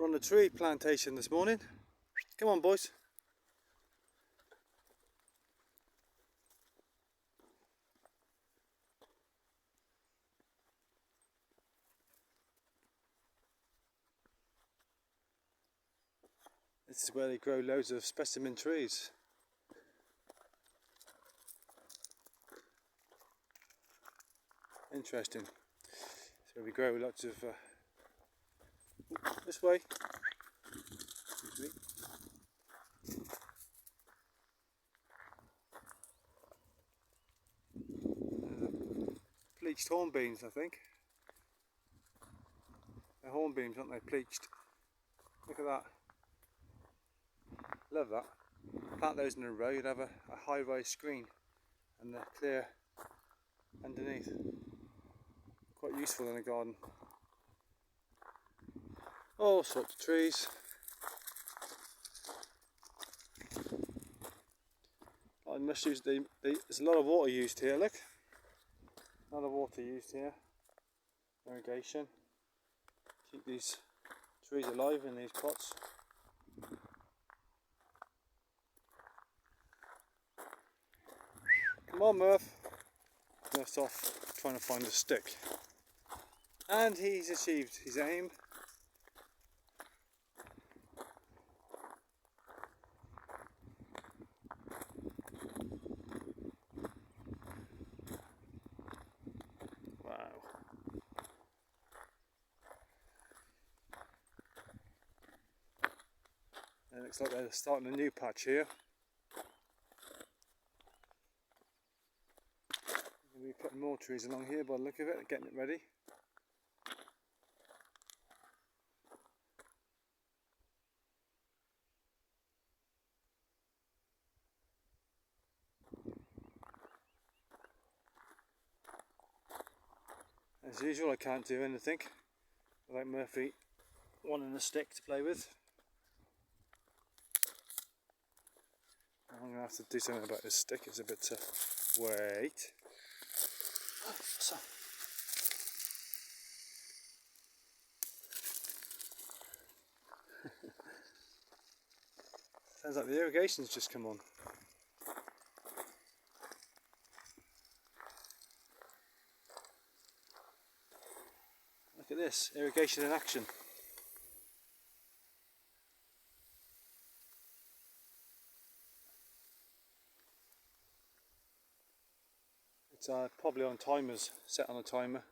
on the tree plantation this morning. Come on, boys. This is where they grow loads of specimen trees. Interesting. So we grow lots of this way. Excuse me. Bleached hornbeams, I think. They're hornbeams, aren't they? Bleached. Look at that. Love that. Plant those in a row, you'd have a high-rise screen and they're clear underneath. Quite useful in a garden. All sorts of trees. I must use there's a lot of water used here, look. A lot of water used here. Irrigation. Keep these trees alive in these pots. Come on, Murph. Murph's off trying to find a stick. And he's achieved his aim. Wow. It looks like they're starting a new patch here. We're putting more trees along here by the look of it, getting it ready. As usual, I can't do anything without Murphy wanting a stick to play with. I'm going to have to do something about this stick, it's a bit wait. So. Sounds like the irrigation's just come on. Look at this, irrigation in action. It's probably on timers, set on a timer.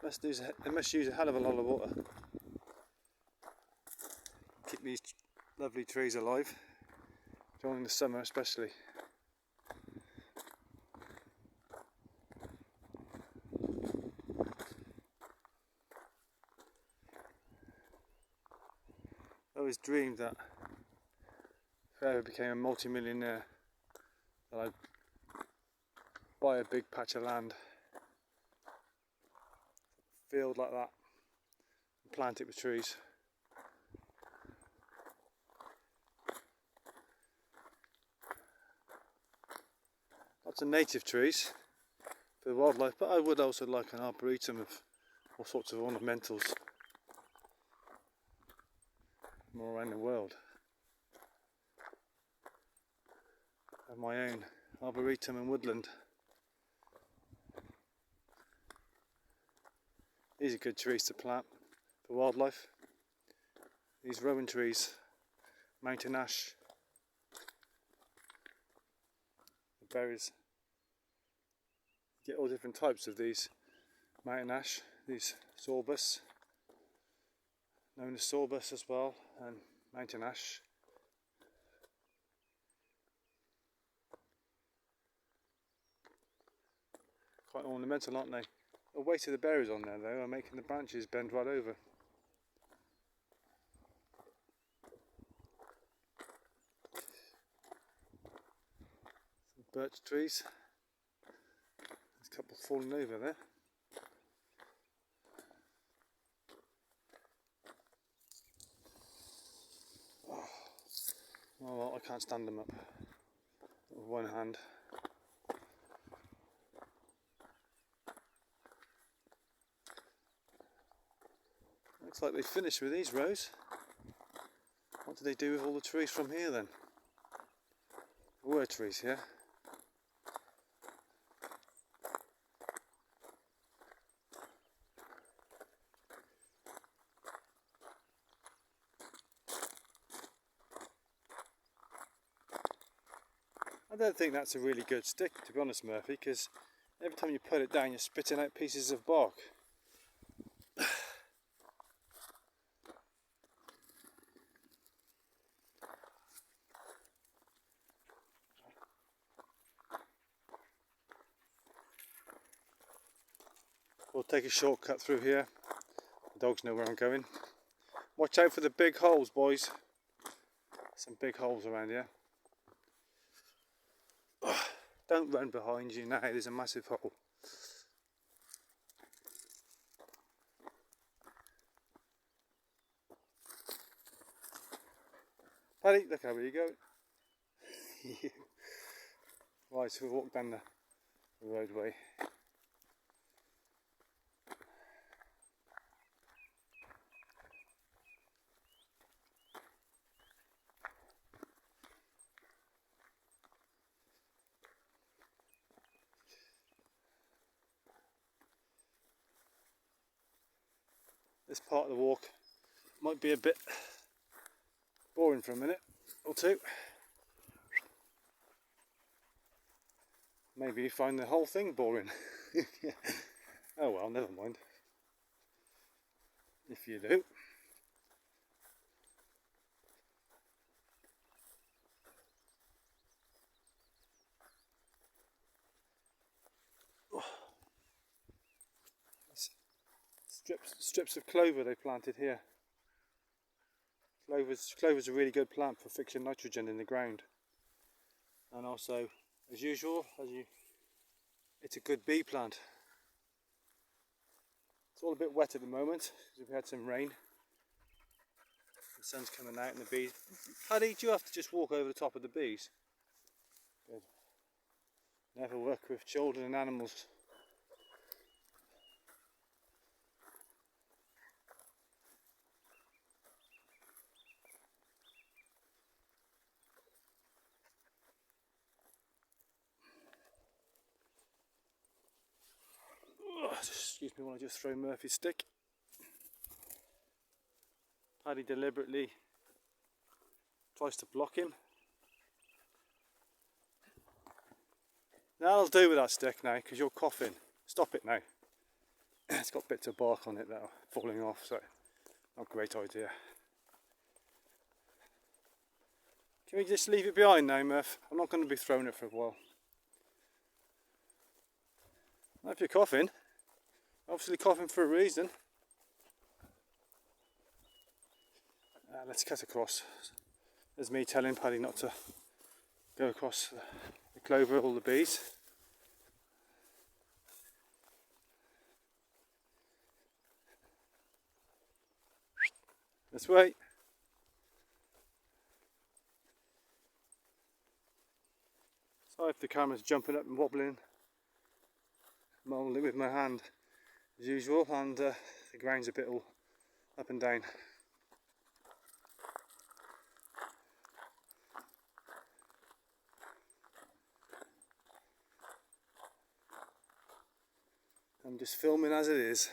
They must use a hell of a lot of water. Keep these lovely trees alive, during the summer especially. I always dreamed that if I ever became a multi-millionaire, that I'd buy a big patch of land, field like that, and plant it with trees. Lots of native trees for the wildlife, but I would also like an arboretum of all sorts of ornamentals from all around the world. Have my own arboretum and woodland. These are good trees to plant for wildlife. These rowan trees, mountain ash, the berries. You get all different types of these mountain ash, these sorbus, known as sorbus as well, and mountain ash. Quite ornamental, aren't they? The weight of the berries on there though are making the branches bend right over. Some birch trees. There's a couple falling over there. Oh well, I can't stand them up. one hand. Looks like they finished with these rows. What do they do with all the trees from here then? There were trees here. I don't think that's a really good stick, to be honest, Murphy, because every time you put it down you're spitting out pieces of bark. We'll take a shortcut through here. The dogs know where I'm going. Watch out for the big holes, boys. Some big holes around here. Don't run behind you now, there's a massive hole. Paddy, look how you go. Right, so we'll walk down the roadway. This part of the walk might be a bit boring for a minute or two. Maybe you find the whole thing boring. Oh well, never mind. If you do. Strips of clover they planted here. Clover's a really good plant for fixing nitrogen in the ground, and also, as usual, it's a good bee plant. It's all a bit wet at the moment because we've had some rain. The sun's coming out and the bees. Paddy, do you have to just walk over the top of the bees? Good. Never work with children and animals. Excuse me while I just throw Murphy's stick. Paddy deliberately tries to block him. Now I'll do with that stick now because you're coughing. Stop it now. It's got bits of bark on it that are falling off, so not a great idea. Can we just leave it behind now, Murph? I'm not going to be throwing it for a while. Now if you're coughing, obviously coughing for a reason. Let's cut across. There's me telling Paddy not to go across the clover, all the bees. This way. Sorry if the camera's jumping up and wobbling. I'm holding it with my hand as usual, and the ground's a bit all up and down. I'm just filming as it is.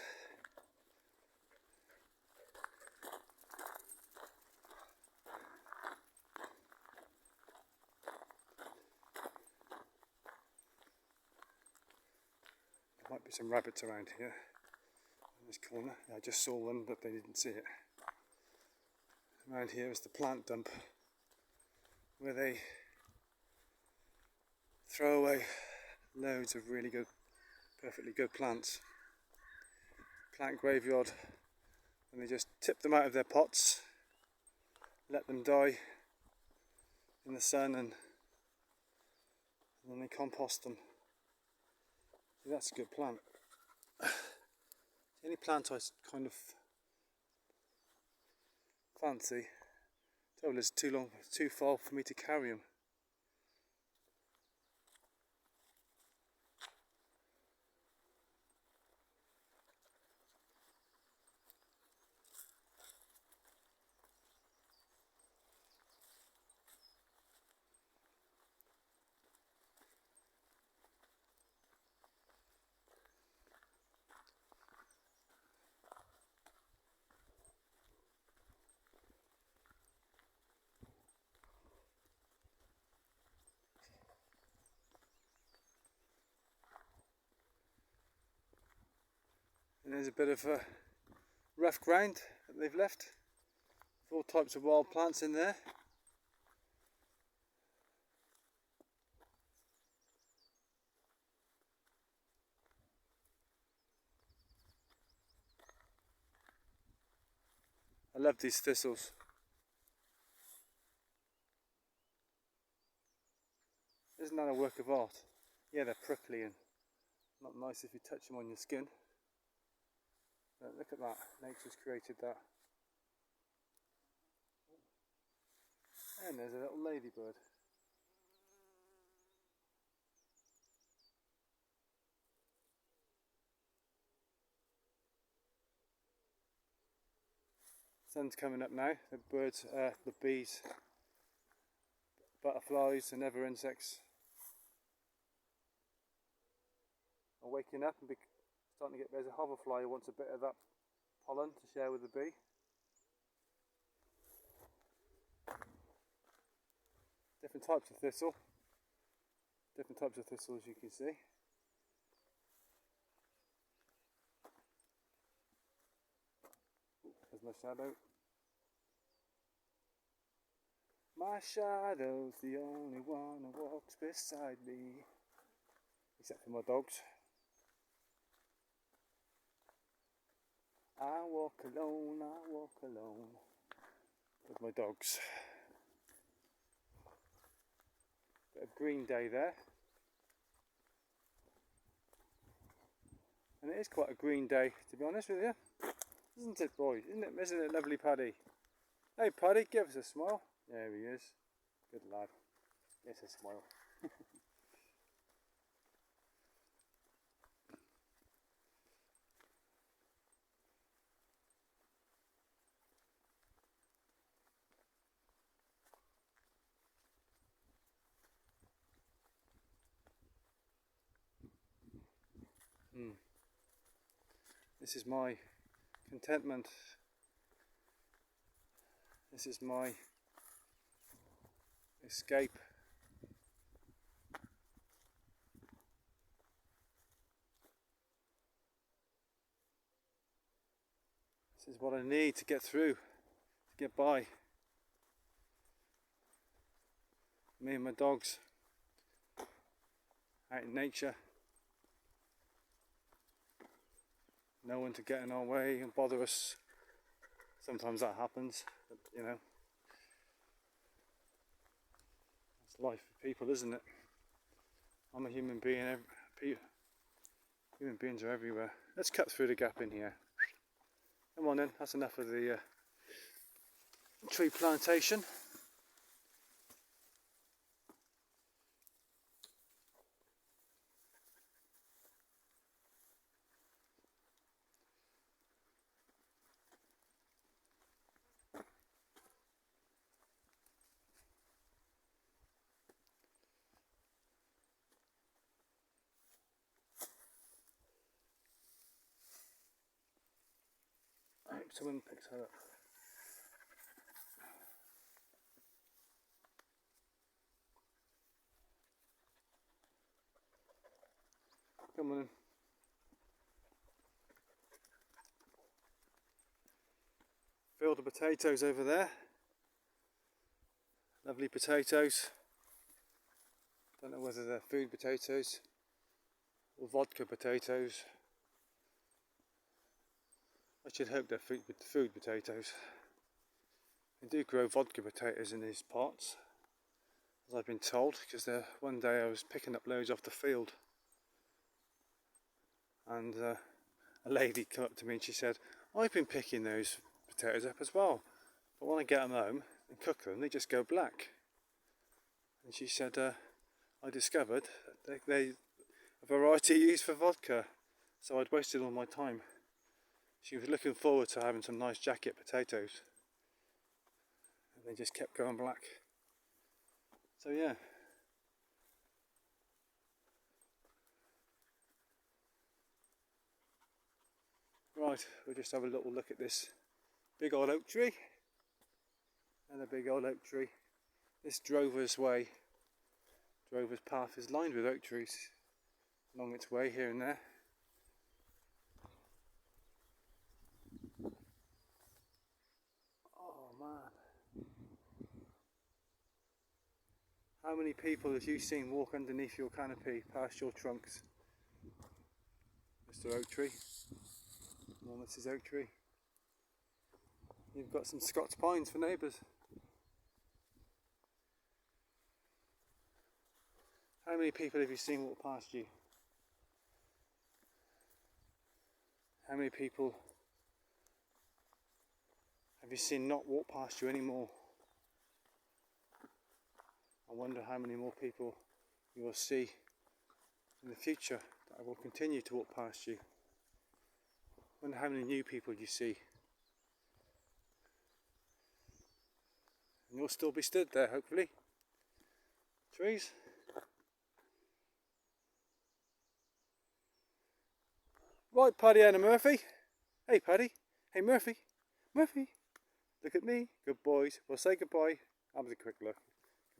There might be some rabbits around here in this corner. I just saw one, but they didn't see it. Around here is the plant dump where they throw away loads of really good, perfectly good plants. Plant graveyard, and they just tip them out of their pots, let them die in the sun, and then they compost them. See, that's a good plant. Any plant I kind of fancy, trouble is too far for me to carry them. And there's a bit of rough ground that they've left. All types of wild plants in there. I love these thistles. Isn't that a work of art? Yeah, they're prickly and not nice if you touch them on your skin. But look at that, nature's created that. And there's a little ladybird. Sun's coming up now. The birds, the bees, butterflies and other insects are waking up and starting to get, there's a hoverfly who wants a bit of that pollen to share with the bee. Different types of thistle. Different types of thistle, as you can see. There's my shadow. My shadow's the only one who walks beside me. Except for my dogs. I walk alone with my dogs. Bit of green day there. And it is quite a green day, to be honest with you. Isn't it, boys? Isn't it lovely, Paddy? Hey, Paddy, give us a smile. There he is. Good lad. Yes, a smile. This is my contentment. This is my escape. This is what I need to get through, to get by. Me and my dogs out in nature. No one to get in our way and bother us. Sometimes that happens, but you know, it's life for people, isn't it? I'm a human being. Human beings are everywhere. Let's cut through the gap in here. Come on then, that's enough of the tree plantation. I hope someone picks that up. Come on in. Field of potatoes over there. Lovely potatoes. Don't know whether they're food potatoes or vodka potatoes. I should hope they're food potatoes. They do grow vodka potatoes in these parts, as I've been told, because one day I was picking up loads off the field and a lady came up to me and she said, I've been picking those potatoes up as well, but when I get them home and cook them, they just go black. And she said, I discovered that they're a variety used for vodka, so I'd wasted all my time. She was looking forward to having some nice jacket potatoes, and they just kept going black. So yeah. Right, we'll just have a little look at this big old oak tree. And a big old oak tree. This Drover's Way, Drover's Path, is lined with oak trees along its way here and there. How many people have you seen walk underneath your canopy, past your trunks? Mr. Oak Tree. More Mrs. Oak Tree. You've got some Scots pines for neighbours. How many people have you seen walk past you? How many people have you seen not walk past you anymore? I wonder how many more people you will see in the future that will continue to walk past you. I wonder how many new people you see. And you'll still be stood there, hopefully. Trees. Right, Paddy and Murphy. Hey, Paddy. Hey, Murphy. Murphy. Look at me. Good boys. We'll say goodbye. Have a quick look.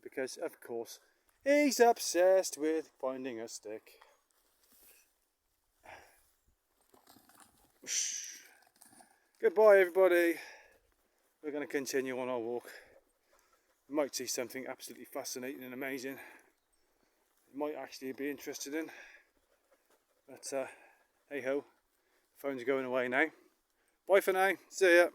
Because, of course, he's obsessed with finding a stick. Goodbye, everybody. We're going to continue on our walk. You might see something absolutely fascinating and amazing. You might actually be interested in. But, hey ho, phone's going away now. Bye for now. See ya.